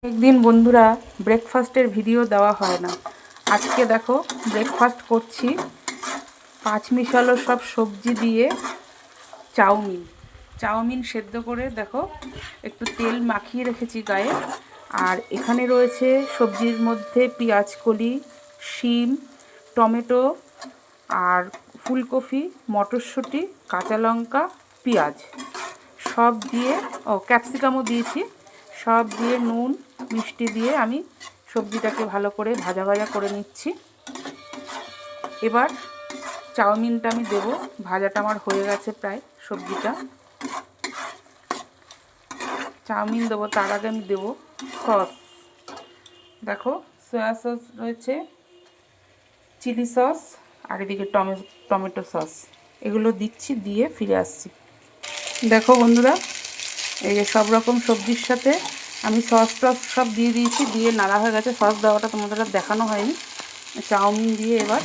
একদিন বন্ধুরা ব্রেকফাস্টের ভিডিও দেওয়া হয় না। আজকে দেখো ব্রেকফাস্ট করছি পাঁচমিশালো সব সবজি দিয়ে চাউমিন সেদ্ধ করে দেখো একটু তেল মাখিয়ে রেখেছি গায়ে। আর এখানে রয়েছে সবজির মধ্যে পেঁয়াজ কলি, শিম, টমেটো আর ফুলকপি, মটরশুঁটি, কাঁচা লঙ্কা, পেঁয়াজ সব দিয়ে ক্যাপসিকামও দিয়েছি। সব দিয়ে নুন মিষ্টি দিয়ে আমি সবজিটাকে ভালো করে ভাজা ভাজা করে নিচ্ছি। এবার চাউমিনটা আমি দেবো। ভাজাটা আমার হয়ে গেছে প্রায়। সবজিটা চাউমিন দেবো, তার আগে আমি দেবো সস। দেখো সয়া সস রয়েছে, চিলি সস আর এদিকে টমেটো সস, এগুলো দিচ্ছি, দিয়ে ফিরে আসছি। দেখো বন্ধুরা, এই যে সব রকম সবজির সাথে আমি সস টস সব দিয়ে দিয়েছি, দিয়ে নাড়া হয়ে গেছে। সস দেওয়াটা তোমাদের আর দেখানো হয়নি। চাউমিন দিয়ে এবার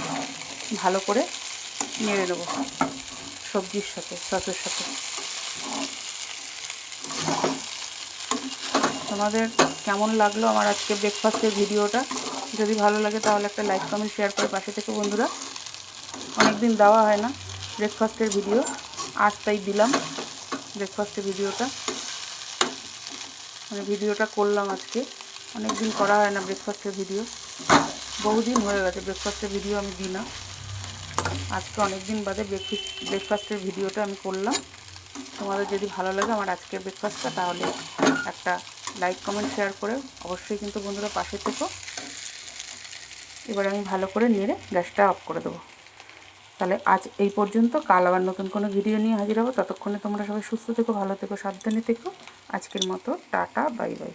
ভালো করে নেড়ে দেবো সবজির সাথে, সসের সাথে। তোমাদের কেমন লাগলো আমার আজকে ব্রেকফাস্টের ভিডিওটা? যদি ভালো লাগে তাহলে একটা লাইক কমেন্ট শেয়ার করে পাশে থেকে বন্ধুরা। অনেক দিন দেওয়া হয় না ব্রেকফাস্টের ভিডিও, আজ তাই দিলাম ব্রেকফাস্টের ভিডিওটা। ভিডিওটা করলাম আজকে। অনেক দিন করা হয় না ব্রেকফাস্টের ভিডিও, বহুদিন হয়ে গেছে ব্রেকফাস্টের ভিডিও আমি দিই না। আজকে অনেক দিন বাদে ব্রেকফাস্টের ভিডিওটা আমি করলাম। তোমাদের যদি ভালো লাগে আমার আজকের ব্রেকফাস্টটা, তাহলে একটা লাইক কমেন্ট শেয়ার করে অবশ্যই কিন্তু বন্ধুরা পাশে থেকো। এবার আমি ভালো করে নেড়ে গ্যাসটা অফ করে দেবো। তাহলে আজ এই পর্যন্ত। কাল আবার নতুন কোনো ভিডিও নিয়ে হাজির হবো। ততক্ষণে তোমরা সবাই সুস্থ থেকো, ভালো থেকো, সাবধানে থেকো। আজকের মতো টাটা, বাই বাই।